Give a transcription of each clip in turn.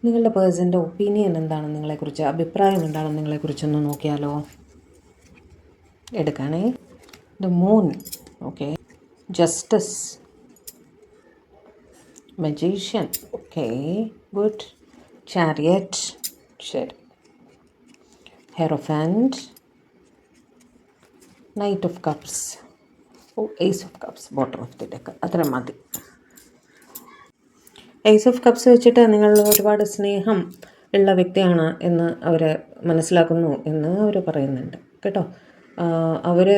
നിങ്ങളുടെ പേഴ്സൻ്റെ ഒപ്പീനിയൻ എന്താണ് നിങ്ങളെക്കുറിച്ച്, അഭിപ്രായം എന്താണ് നിങ്ങളെക്കുറിച്ചൊന്ന് നോക്കിയാലോ. എടുക്കാനേ the moon, okay, justice, magician, okay, good, chariot, ശരി, hierophant, knight of cups, ace of cups, bottom of the deck. അത്ര മതി. ഏസ് ഓഫ് കപ്സ് വെച്ചിട്ട് നിങ്ങൾ ഒരുപാട് സ്നേഹം ഉള്ള വ്യക്തിയാണ് എന്ന് അവർ മനസ്സിലാക്കുന്നു എന്ന് അവർ പറയുന്നുണ്ട് കേട്ടോ. അവർ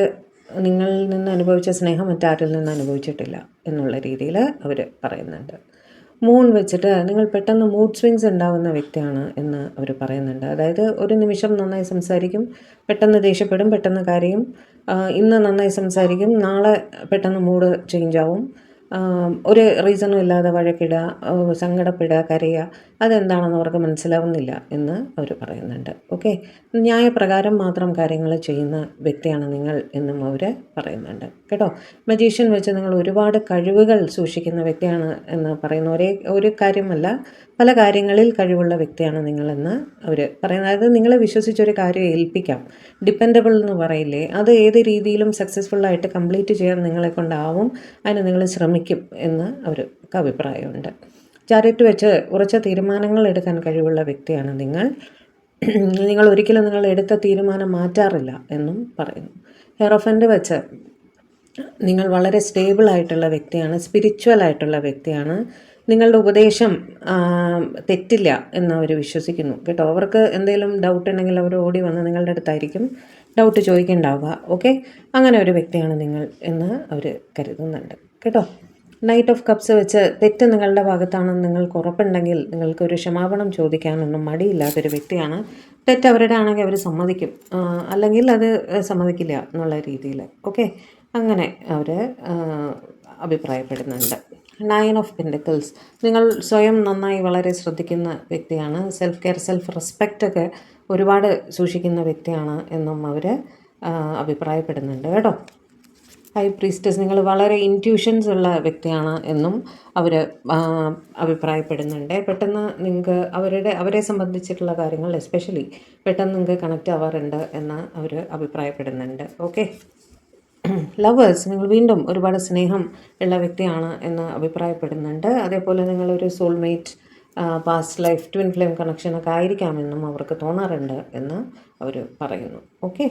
നിങ്ങളിൽ നിന്ന് അനുഭവിച്ച സ്നേഹം മറ്റാരിൽ നിന്ന് അനുഭവിച്ചിട്ടില്ല എന്നുള്ള രീതിയിൽ അവർ പറയുന്നുണ്ട്. മൂൺ വെച്ചിട്ട് നിങ്ങൾ പെട്ടെന്ന് മൂഡ് സ്വിങ്സ് ഉണ്ടാകുന്ന വ്യക്തിയാണ് എന്ന് അവർ പറയുന്നുണ്ട്. അതായത് ഒരു നിമിഷം നന്നായി സംസാരിക്കും, പെട്ടെന്ന് ദേഷ്യപ്പെടും, പെട്ടെന്ന് കരയും, ഇന്ന് നന്നായി സംസാരിക്കും, നാളെ പെട്ടെന്ന് മൂഡ് ചേഞ്ച് ആവും, ഒരു റീസണും ഇല്ലാതെ വഴക്കിടുക, സങ്കടപ്പെടുക, കരയുക, അതെന്താണെന്ന് അവർക്ക് മനസ്സിലാവുന്നില്ല എന്ന് അവർ പറയുന്നുണ്ട്. ഓക്കെ, ന്യായപ്രകാരം മാത്രം കാര്യങ്ങൾ ചെയ്യുന്ന വ്യക്തിയാണ് നിങ്ങൾ എന്നും അവർ പറയുന്നുണ്ട് കേട്ടോ. മജീഷ്യൻ വെച്ച് നിങ്ങൾ ഒരുപാട് കഴിവുകൾ സൂക്ഷിക്കുന്ന വ്യക്തിയാണ് എന്ന് പറയുന്ന ഒരു കാര്യമല്ല, പല കാര്യങ്ങളിൽ കഴിവുള്ള വ്യക്തിയാണ് നിങ്ങളെന്ന് അവർ പറയുന്നത്. അതായത് നിങ്ങളെ വിശ്വസിച്ചൊരു കാര്യം ഏൽപ്പിക്കാം, ഡിപ്പെൻഡബിൾ എന്ന് പറയില്ലേ, അത് ഏത് രീതിയിലും സക്സസ്ഫുള്ളായിട്ട് കംപ്ലീറ്റ് ചെയ്യാൻ നിങ്ങളെ കൊണ്ടാവും, അതിന് നിങ്ങൾ ശ്രമിക്കും എന്ന് അവർക്ക് അഭിപ്രായമുണ്ട്. ചാരിറ്റ് വെച്ച് ഉറച്ച തീരുമാനങ്ങൾ എടുക്കാൻ കഴിവുള്ള വ്യക്തിയാണ് നിങ്ങൾ ഒരിക്കലും നിങ്ങൾ എടുത്ത തീരുമാനം മാറ്റാറില്ല എന്നും പറയുന്നു. ഹെറോഫൻ്റ് വെച്ച് നിങ്ങൾ വളരെ സ്റ്റേബിൾ ആയിട്ടുള്ള വ്യക്തിയാണ്, സ്പിരിച്വൽ ആയിട്ടുള്ള വ്യക്തിയാണ്, നിങ്ങളുടെ ഉപദേശം തെറ്റില്ല എന്ന് അവർ വിശ്വസിക്കുന്നു കേട്ടോ. അവർക്ക് എന്തെങ്കിലും ഡൗട്ട് ഉണ്ടെങ്കിൽ അവർ ഓടി വന്ന് നിങ്ങളുടെ അടുത്തായിരിക്കും ഡൗട്ട് ചോദിക്കേണ്ടാവുക. ഓക്കെ, അങ്ങനെ ഒരു വ്യക്തിയാണ് നിങ്ങൾ എന്ന് അവർ കരുതുന്നുണ്ട് കേട്ടോ. നൈറ്റ് ഓഫ് കപ്സ് വെച്ച് തെറ്റ് നിങ്ങളുടെ ഭാഗത്താണെന്ന് നിങ്ങൾക്ക് ഉറപ്പുണ്ടെങ്കിൽ നിങ്ങൾക്കൊരു ക്ഷമാപണം ചോദിക്കാനൊന്നും മടിയില്ലാത്തൊരു വ്യക്തിയാണ്. തെറ്റ് അവരുടെ ആണെങ്കിൽ അവർ സമ്മതിക്കും, അല്ലെങ്കിൽ അത് സമ്മതിക്കില്ല എന്നുള്ള രീതിയിൽ. ഓക്കെ, അങ്ങനെ അവർ അഭിപ്രായപ്പെടുന്നുണ്ട്. 9 ഓഫ് പെൻറ്റക്കിൾസ്, നിങ്ങൾ സ്വയം നന്നായി വളരെ ശ്രദ്ധിക്കുന്ന വ്യക്തിയാണ്, സെൽഫ് കെയർ, സെൽഫ് റെസ്പെക്റ്റൊക്കെ ഒരുപാട് സൂക്ഷിക്കുന്ന വ്യക്തിയാണ് എന്നും അവർ അഭിപ്രായപ്പെടുന്നുണ്ട് കേട്ടോ. ഹൈ പ്രീസ്റ്റസ്, നിങ്ങൾ വളരെ ഇൻറ്റ്യൂഷൻസ് ഉള്ള വ്യക്തിയാണ് എന്നും അവർ അഭിപ്രായപ്പെടുന്നുണ്ട്. പെട്ടെന്ന് നിങ്ങൾക്ക് അവരെ സംബന്ധിച്ചിട്ടുള്ള കാര്യങ്ങൾ എസ്പെഷ്യലി പെട്ടെന്ന് നിങ്ങൾക്ക് കണക്റ്റ് ആവാറുണ്ട് എന്ന് അവർ അഭിപ്രായപ്പെടുന്നുണ്ട്. ഓക്കെ, ലവേഴ്സ്, നിങ്ങൾ വീണ്ടും ഒരുപാട് സ്നേഹം ഉള്ള വ്യക്തിയാണ് എന്ന് അഭിപ്രായപ്പെടുന്നുണ്ട്. അതേപോലെ നിങ്ങളൊരു soulmate, past life twin flame കണക്ഷനൊക്കെ ആയിരിക്കാമെന്നും അവർക്ക് തോന്നാറുണ്ട് എന്ന് അവർ പറയുന്നു. ഓക്കെ.